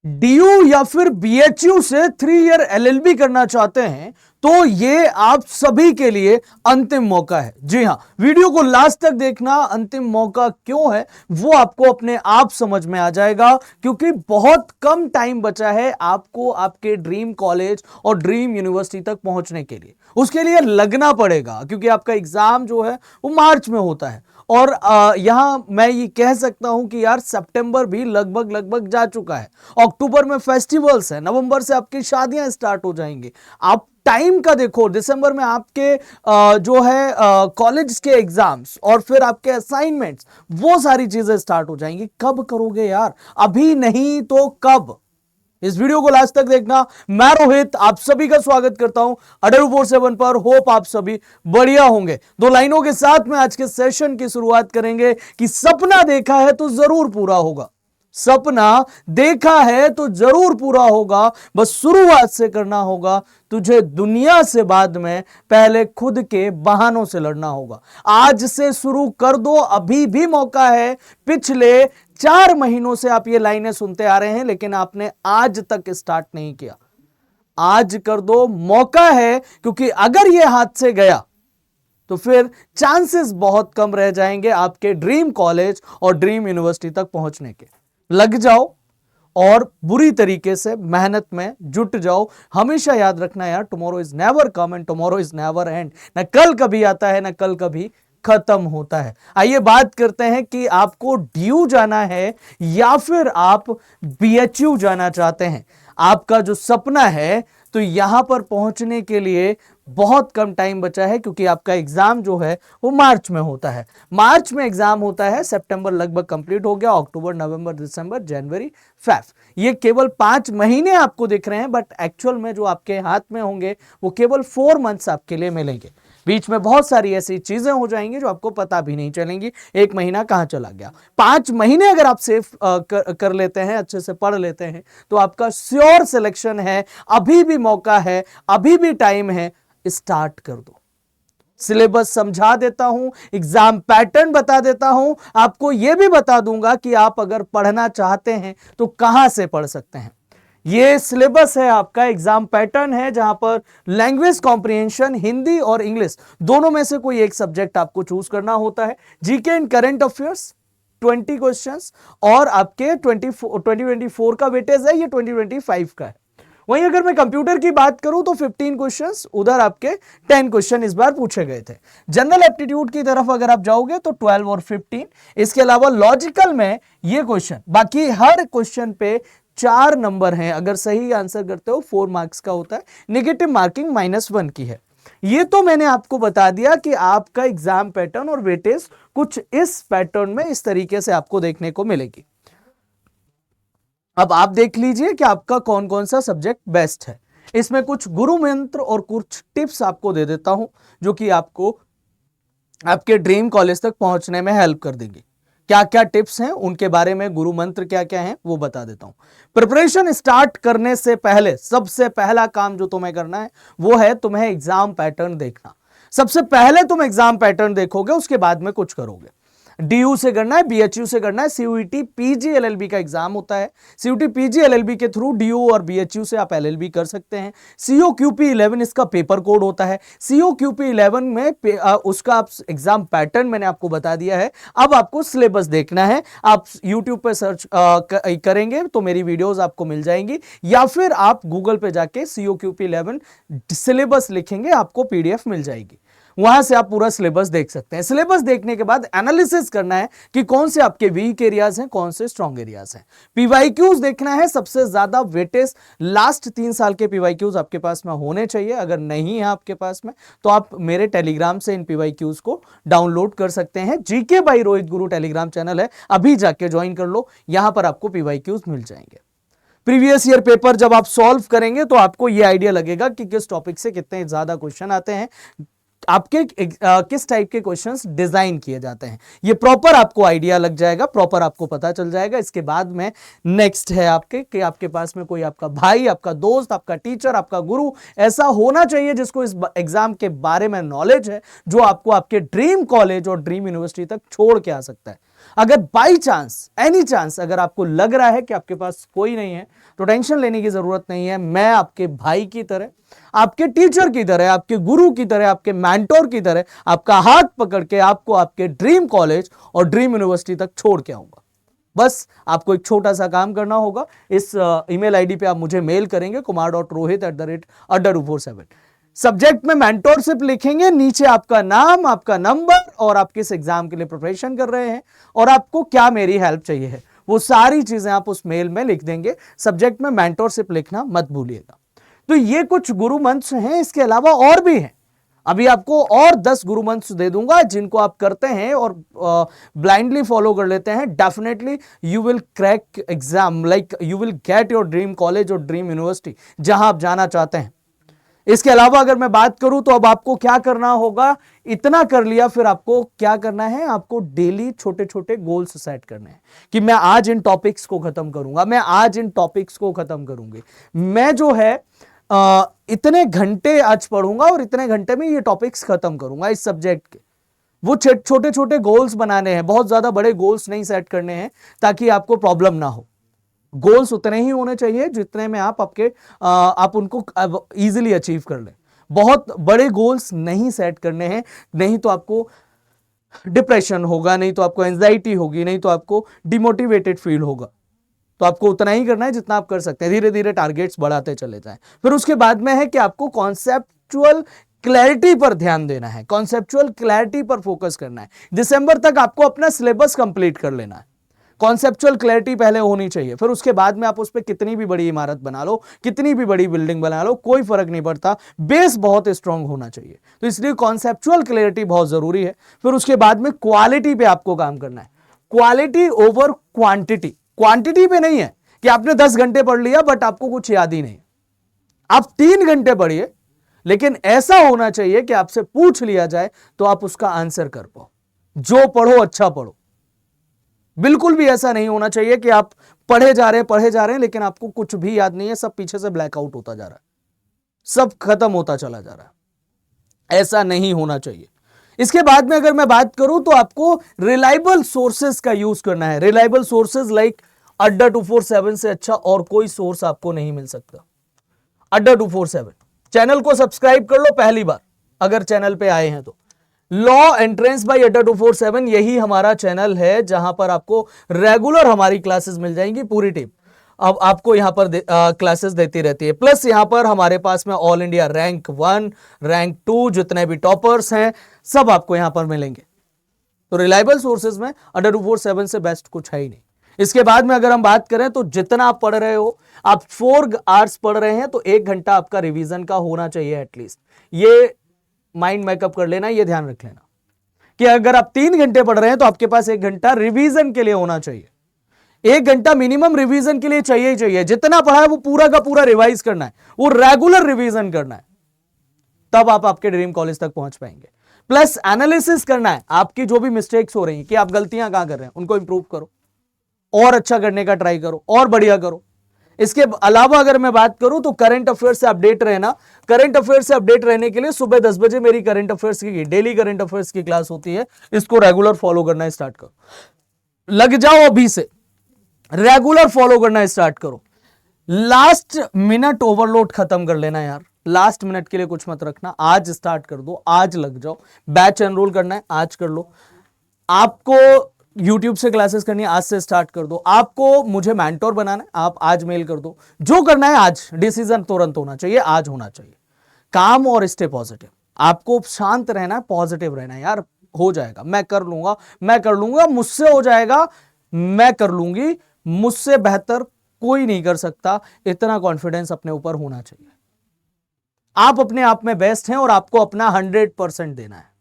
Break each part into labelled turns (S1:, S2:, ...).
S1: DU या फिर BHU से 3 ईयर एलएलबी करना चाहते हैं तो ये आप सभी के लिए अंतिम मौका है। जी हां, वीडियो को लास्ट तक देखना। अंतिम मौका क्यों है वो आपको अपने आप समझ में आ जाएगा, क्योंकि बहुत कम टाइम बचा है आपको आपके ड्रीम कॉलेज और ड्रीम यूनिवर्सिटी तक पहुंचने के लिए। उसके लिए लगना पड़ेगा, क्योंकि आपका एग्जाम जो है वो मार्च में होता है। और यहां मैं ये कह सकता हूं कि यार सितंबर भी लगभग जा चुका है। अक्टूबर में फेस्टिवल्स है, नवंबर से आपकी शादियां स्टार्ट हो जाएंगी। आप टाइम का देखो, दिसंबर में आपके जो है कॉलेज के एग्जाम्स और फिर आपके असाइनमेंट्स, वो सारी चीजें स्टार्ट हो जाएंगी। कब करोगे यार? अभी नहीं तो कब? इस वीडियो को लास्ट तक देखना। मैं रोहित आप सभी का स्वागत करता हूं अडर 47 पर। होप आप सभी बढ़िया होंगे। 2 लाइनों के साथ में आज के सेशन की शुरुआत करेंगे कि सपना देखा है तो जरूर पूरा होगा। सपना देखा है तो जरूर पूरा होगा, बस शुरुआत से करना होगा। तुझे दुनिया से बाद में पहले खुद के बहानों से लड़ना होगा। आज से शुरू कर दो, अभी भी मौका है। पिछले 4 महीनों से आप ये लाइनें सुनते आ रहे हैं, लेकिन आपने आज तक स्टार्ट नहीं किया। आज कर दो, मौका है। क्योंकि अगर ये हाथ से गया तो फिर चांसेस बहुत कम रह जाएंगे आपके ड्रीम कॉलेज और ड्रीम यूनिवर्सिटी तक पहुंचने के। लग जाओ और बुरी तरीके से मेहनत में जुट जाओ। हमेशा याद रखना यार, tomorrow is never come and tomorrow is never and. ना कल कभी आता है, ना कल कभी खत्म होता है। आइए बात करते हैं कि आपको डीयू जाना है या फिर आप बीएचयू जाना चाहते हैं। आपका जो सपना है, तो यहां पर पहुंचने के लिए बहुत कम टाइम बचा है, क्योंकि आपका एग्जाम जो है वो मार्च में होता है। मार्च में एग्जाम होता है, सितंबर लगभग कंप्लीट हो गया, अक्टूबर, नवंबर, दिसंबर, जनवरी, फेब, ये केवल 5 महीने आपको दिख रहे हैं, बट एक्चुअल में जो आपके हाथ में होंगे वो केवल 4 मंथ्स आपके लिए मिलेंगे। बीच में बहुत सारी ऐसी चीजें हो जाएंगी जो आपको पता भी नहीं चलेंगी, 1 महीना कहां चला गया। 5 महीने अगर आप सेफ कर लेते हैं, अच्छे से पढ़ लेते हैं, तो आपका श्योर सिलेक्शन है। अभी भी मौका है, अभी भी टाइम है, स्टार्ट कर दो। सिलेबस समझा देता हूं, एग्जाम पैटर्न बता देता हूं, आपको यह भी बता दूंगा कि आप अगर पढ़ना चाहते हैं तो कहां से पढ़ सकते हैं। ये सिलेबस है आपका, एग्जाम पैटर्न है, जहां पर लैंग्वेज कॉम्प्रिहेंशन, हिंदी और इंग्लिश दोनों में से कोई एक सब्जेक्ट आपको चूज करना होता है। GK and current affairs 20 questions और आपके 2024 का वेटेज है, ये 2025 का है। वहीं अगर मैं कंप्यूटर की बात करूं तो 15 क्वेश्चंस, उधर आपके 10 क्वेश्चन इस बार पूछे गए थे। जनरल एप्टीट्यूड की तरफ अगर आप जाओगे तो 12 और 15। इसके अलावा लॉजिकल में ये क्वेश्चन, बाकी हर क्वेश्चन पे 4 नंबर हैं। अगर सही आंसर करते हो 4 मार्क्स का होता है, नेगेटिव मार्किंग -1 की है। ये तो मैंने आपको बता दिया कि आपका एग्जाम पैटर्न और वेटेज कुछ इस पैटर्न में इस तरीके से आपको देखने को मिलेगी। अब आप देख लीजिए कि आपका कौन कौन सा सब्जेक्ट बेस्ट है। इसमें कुछ गुरु मंत्र और कुछ टिप्स आपको दे देता हूं, जो कि आपको आपके ड्रीम कॉलेज तक पहुंचने में हेल्प कर देंगे। क्या क्या टिप्स हैं उनके बारे में, गुरु मंत्र क्या क्या हैं वो बता देता हूं। प्रिपरेशन स्टार्ट करने से पहले सबसे पहला काम जो तुम्हें करना है वो है तुम्हें एग्जाम पैटर्न देखना। सबसे पहले तुम एग्जाम पैटर्न देखोगे, उसके बाद में कुछ करोगे। डीयू से करना है, बीएचयू से करना है, सीयूईटी पीजी एलएलबी का एग्जाम होता है। सीयूईटी पीजी एलएलबी के थ्रू डीयू और बीएचयू से आप एलएलबी कर सकते हैं। सीओक्यूपी 11 इसका पेपर कोड होता है। सीओक्यूपी 11 में उसका आप एग्जाम पैटर्न मैंने आपको बता दिया है। अब आपको सिलेबस देखना है। आप यूट्यूब पे सर्च करेंगे तो मेरी वीडियोस आपको मिल जाएंगी, या फिर आप गूगल पे जाके सीओक्यूपी 11 सिलेबस लिखेंगे, आपको पीडीएफ मिल जाएगी। वहां से आप पूरा सिलेबस देख सकते हैं। सिलेबस देखने के बाद एनालिसिस करना है कि कौन से आपके वीक एरियाज हैं, कौन से स्ट्रॉन्ग एरियाज हैं। पीवाईक्यूज देखना है, सबसे ज्यादा वेटेज लास्ट 3 साल के पीवाईक्यूज आपके पास में होने चाहिए। अगर नहीं है आपके पास में तो आप मेरे टेलीग्राम से इन पीवाईक्यूज को डाउनलोड कर सकते हैं। GK by Rohit Guru Telegram channel है, अभी जाके ज्वाइन कर लो, यहां पर आपको पीवाईक्यूज मिल जाएंगे। प्रीवियस ईयर पेपर जब आप सॉल्व करेंगे तो आपको यह आइडिया लगेगा कि किस टॉपिक से कितने ज्यादा क्वेश्चन आते हैं, आपके किस टाइप के क्वेश्चंस डिजाइन किए जाते हैं। ये प्रॉपर आपको आइडिया लग जाएगा, प्रॉपर आपको पता चल जाएगा। इसके बाद में नेक्स्ट है आपके कि आपके पास में कोई आपका भाई, आपका दोस्त, आपका टीचर, आपका गुरु ऐसा होना चाहिए जिसको इस एग्जाम के बारे में नॉलेज है, जो आपको आपके ड्रीम कॉलेज और ड्रीम यूनिवर्सिटी तक छोड़ के आ सकता है। अगर बाई चांस, एनी चांस अगर आपको लग रहा है कि आपके पास कोई नहीं है, तो टेंशन लेने की जरूरत नहीं है। मैं आपके भाई की तरह, आपके टीचर की तरह, आपके गुरु की तरह, आपके मेंटोर की तरह आपका हाथ पकड़ के आपको आपके ड्रीम कॉलेज और ड्रीम यूनिवर्सिटी तक छोड़ के आऊंगा। बस आपको एक छोटा सा काम करना होगा। इस ईमेल आईडी पे आप मुझे मेल करेंगे kumar.rohit@adda247। सब्जेक्ट में मेंटोरशिप लिखेंगे, नीचे आपका नाम, आपका नंबर और आप किस एग्जाम के लिए प्रिपरेशन कर रहे हैं और आपको क्या मेरी हेल्प चाहिए है, वो सारी चीजें आप उस मेल में लिख देंगे। सब्जेक्ट में मेंटोरशिप लिखना मत भूलिएगा। तो ये कुछ गुरु मंत्र हैं, इसके अलावा और भी हैं। अभी आपको और 10 गुरु मंत्र दे दूंगा जिनको आप करते हैं और ब्लाइंडली फॉलो कर लेते हैं। Definitely you will crack exam, like you will get your dream college और ड्रीम यूनिवर्सिटी जहां आप जाना चाहते हैं। इसके अलावा अगर मैं बात करूं तो अब आपको क्या करना होगा, इतना कर लिया, फिर आपको क्या करना है, आपको डेली छोटे छोटे गोल्स सेट करने हैं कि मैं आज इन टॉपिक्स को खत्म करूंगा, मैं आज इन टॉपिक्स को खत्म करूंगी, मैं जो है इतने घंटे आज पढ़ूंगा और इतने घंटे में ये टॉपिक्स खत्म करूंगा इस सब्जेक्ट के। वो छोटे छोटे गोल्स बनाने हैं, बहुत ज्यादा बड़े गोल्स नहीं सेट करने हैं ताकि आपको प्रॉब्लम ना हो। गोल्स उतने ही होने चाहिए जितने में आप उनको इजीली अचीव कर लें। बहुत बड़े गोल्स नहीं सेट करने हैं, नहीं तो आपको डिप्रेशन होगा, नहीं तो आपको एंजाइटी होगी, नहीं तो आपको डिमोटिवेटेड फील होगा। तो आपको उतना ही करना है जितना आप कर सकते हैं, धीरे धीरे टारगेट्स बढ़ाते चले जाएं। फिर उसके बाद में है कि आपको कॉन्सेप्चुअल क्लैरिटी पर ध्यान देना है, कॉन्सेप्चुअल क्लैरिटी पर फोकस करना है। दिसंबर तक आपको अपना सिलेबस कंप्लीट कर लेना है। कॉन्सेप्चुअल क्लैरिटी पहले होनी चाहिए, फिर उसके बाद में आप उस पर कितनी भी बड़ी इमारत बना लो, कितनी भी बड़ी बिल्डिंग बना लो, कोई फर्क नहीं पड़ता, बेस बहुत स्ट्रांग होना चाहिए। तो इसलिए कॉन्सेप्चुअल क्लैरिटी बहुत जरूरी है। फिर उसके बाद में क्वालिटी पे आपको काम करना है, क्वालिटी ओवर क्वांटिटी। क्वांटिटी पे नहीं है कि आपने 10 घंटे पढ़ लिया बट आपको कुछ याद ही नहीं। आप 3 घंटे पढ़िए, लेकिन ऐसा होना चाहिए कि आपसे पूछ लिया जाए तो आप उसका आंसर कर पाओ। जो पढ़ो अच्छा पढ़ो। बिल्कुल भी ऐसा नहीं होना चाहिए कि आप पढ़े जा रहे हैं लेकिन आपको कुछ भी याद नहीं है, सब पीछे से ब्लैकआउट होता जा रहा है, सब खत्म होता चला जा रहा है। ऐसा नहीं होना चाहिए। इसके बाद में अगर मैं बात करूं तो आपको रिलायबल सोर्सेज का यूज करना है। रिलायबल सोर्सेज लाइक अड्डा 247 से अच्छा और कोई सोर्स आपको नहीं मिल सकता। अड्डा 247 चैनल को सब्सक्राइब कर लो पहली बार अगर चैनल पे आए हैं तो। लॉ एंट्रेंस बाय अड्डा 247 यही हमारा चैनल है जहां पर आपको रेगुलर हमारी क्लासेस मिल जाएंगी। पूरी टीम अब आपको यहां पर क्लासेस देती रहती है। प्लस यहां पर हमारे पास में ऑल इंडिया रैंक 1 रैंक 2 जितने भी टॉपर्स हैं सब आपको यहां पर मिलेंगे। तो रिलायबल सोर्सेज में अड्डा 247 से बेस्ट कुछ है ही नहीं। इसके बाद में अगर हम बात करें तो जितना आप पढ़ रहे हो, आप 4 आवर्स पढ़ रहे हैं तो 1 घंटा आपका रिवीजन का होना चाहिए एटलीस्ट। ये माइंड मेकअप कर लेना, ये ध्यान रख लेना कि अगर आप 3 घंटे पढ़ रहे हैं तो आपके पास 1 घंटा रिवीजन के लिए होना चाहिए। 1 घंटा मिनिमम रिवीजन के लिए चाहिए ही चाहिए। जितना पढ़ा है वो पूरा का पूरा रिवाइज करना है, वो रेगुलर रिवीजन करना है, तब आप आपके ड्रीम कॉलेज तक पहुंच पाएंगे। प्लस एनालिसिस करना है, आपकी जो भी मिस्टेक्स हो रही हैं कि आप गलतियां कहां कर रहे हैं उनको इंप्रूव करो, और अच्छा करने का ट्राई करो, और बढ़िया करो। इसके अलावा अगर मैं बात करूं तो करंट अफेयर से अपडेट रहना। करंट अफेयर से अपडेट रहने के लिए सुबह 10 बजे मेरी करंट अफेयर्स की डेली करंट अफेयर्स की क्लास होती है, इसको रेगुलर फॉलो करना स्टार्ट करो। लग जाओ अभी से, रेगुलर फॉलो करना स्टार्ट करो। लास्ट मिनट ओवरलोड खत्म कर लेना यार, लास्ट मिनट के लिए कुछ मत रखना। आज स्टार्ट कर दो, आज लग जाओ। बैच एनरोल करना है आज कर लो। आपको YouTube से क्लासेस करनी है आज से स्टार्ट कर दो। आपको मुझे मेंटोर बनाना है, आप आज मेल कर दो। जो करना है आज, डिसीजन तुरंत होना चाहिए, आज होना चाहिए। काम और स्टे पॉजिटिव, आपको शांत रहना है, पॉजिटिव रहना है यार। हो जाएगा, मैं कर लूंगा, मैं कर लूंगा, मुझसे हो जाएगा, मैं कर लूंगी, मुझसे बेहतर कोई नहीं कर सकता। इतना कॉन्फिडेंस अपने ऊपर होना चाहिए। आप अपने आप में बेस्ट हैं और आपको अपना 100% देना है।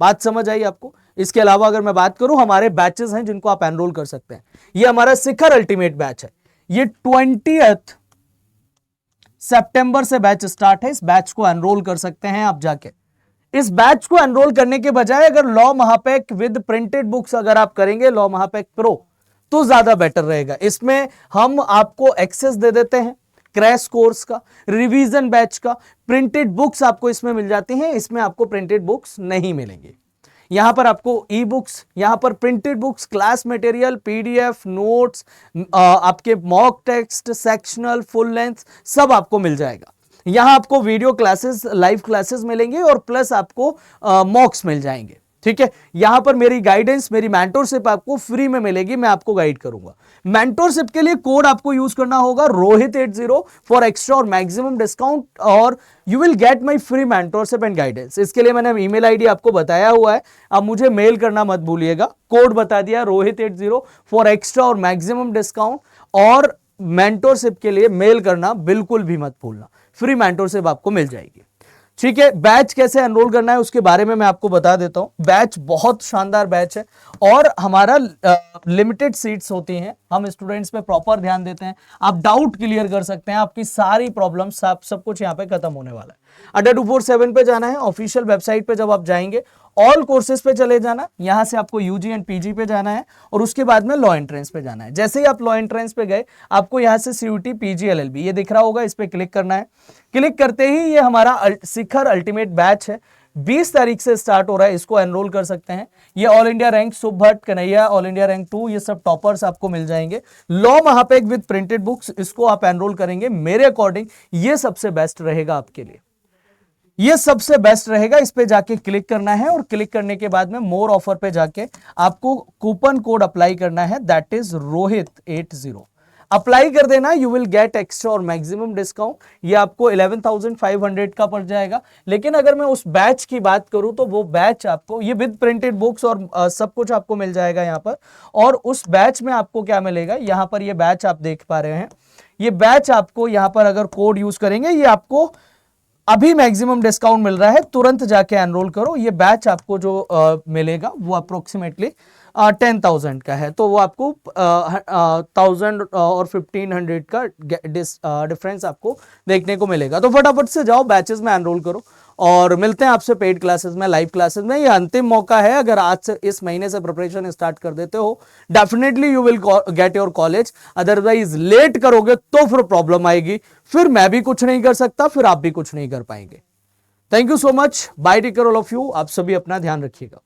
S1: बात समझ आई आपको? इसके अलावा अगर मैं बात करूं, हमारे बैचेस हैं जिनको आप एनरोल कर सकते हैं। ये हमारा शिखर अल्टीमेट बैच है, ये 20 सितंबर से बैच स्टार्ट है। इस बैच को एनरोल कर सकते हैं आप जाके। इस बैच को एनरोल करने के बजाय अगर लॉ महापैक विद प्रिंटेड बुक्स अगर आप करेंगे, लॉ महापैक प्रो, तो ज्यादा बेटर रहेगा। इसमें हम आपको एक्सेस दे देते हैं क्रैश कोर्स का, रिवीजन बैच का, प्रिंटेड बुक्स आपको इसमें मिल जाती हैं। इसमें आपको प्रिंटेड बुक्स नहीं मिलेंगी। यहां पर आपको ई बुक्स, यहां पर printed books, class material, PDF, notes, आपके mock text, sectional, full length सब आपको मिल जाएगा। यहां आपको वीडियो क्लासेस, लाइव क्लासेस मिलेंगे और प्लस आपको मॉक्स मिल जाएंगे। ठीक है, यहां पर मेरी गाइडेंस, मेरी मेंटोरशिप आपको फ्री में मिलेगी, मैं आपको गाइड करूंगा। मेंटोरशिप के लिए कोड आपको यूज करना होगा रोहित80 फॉर एक्स्ट्रा और मैक्सिमम डिस्काउंट, और you will gate my free mentorship and guidance. इसके लिए मैंने ईमेल आईडी आपको बताया हुआ है, अब मुझे मेल करना मत भूलिएगा। कोड बता दिया रोहित80 फॉर एक्स्ट्रा और मैक्सिमम डिस्काउंट, और मेंटोरशिप के लिए मेल करना बिल्कुल भी मत भूलना, फ्री मेंटोरशिप आपको मिल जाएगी। ठीक है, बैच कैसे एनरोल करना है उसके बारे में मैं आपको बता देता हूं। बैच बहुत शानदार बैच है और हमारा लिमिटेड सीट्स होती हैं, हम स्टूडेंट्स पे प्रॉपर ध्यान देते हैं। आप डाउट क्लियर कर सकते हैं, आपकी सारी प्रॉब्लम्स, सब कुछ यहाँ पे खत्म होने वाला है। अड्डा 247 पे जाना है, ऑफिशियल वेबसाइट पे जब आप जाएंगे ऑल कोर्सेज पे चले जाना, यहां से आपको यूजी एंड पीजी पे जाना है और उसके बाद में लॉ एंट्रेंस पे जाना है। जैसे ही आप लॉ एंट्रेंस पे गए, आपको यहां से सीयूटी पीजी एलएलबी ये दिख रहा होगा, इस पे क्लिक करना है। क्लिक करते ही ये हमारा शिखर अल्टीमेट बैच है, 20 तारीख से स्टार्ट हो रहा है, इसको एनरोल कर सकते हैं। ये all India rank Shubh Bhatt, Kanhaiya, all India rank 2, ये सब टॉपर्स आपको मिल जाएंगे। Law Mahapack with printed books, इसको आप एनरोल करेंगे, मेरे अकॉर्डिंग ये सबसे बेस्ट रहेगा आपके लिए, ये सबसे बेस्ट रहेगा। इस पे जाके क्लिक करना है और क्लिक करने के बाद में मोर ऑफर पे जाके आपको कूपन कोड अप्लाई करना है, दैट इज रोहित80। अप्लाई कर देना, यू विल गेट एक्स्ट्रा और मैक्सिमम डिस्काउंट। ये आपको 11,500 का पड़ जाएगा। लेकिन अगर मैं उस बैच की बात करूं तो वो बैच आपको ये विद प्रिंटेड बुक्स और सब कुछ आपको मिल जाएगा यहां पर। और उस बैच में आपको क्या मिलेगा, यहां पर ये बैच आप देख पा रहे हैं, ये बैच आपको यहां पर अगर कोड यूज करेंगे, ये आपको अभी मैक्सिमम डिस्काउंट मिल रहा है, तुरंत जाके एनरोल करो। ये बैच आपको जो मिलेगा वो अप्रोक्सीमेटली 10,000 का है, तो वो आपको 1000 और 1500 का डिफरेंस आपको देखने को मिलेगा। तो फटाफट से जाओ, बैचेस में एनरोल करो और मिलते हैं आपसे पेड क्लासेस में, लाइव क्लासेस में। ये अंतिम मौका है, अगर आज से इस महीने से प्रिपरेशन स्टार्ट कर देते हो, definitely you will get your college. Otherwise late करोगे तो फिर प्रॉब्लम आएगी, फिर मैं भी कुछ नहीं कर सकता, फिर आप भी कुछ नहीं कर पाएंगे। Thank you so much, bye, take care all of you. आप सभी अपना ध्यान रखिएगा।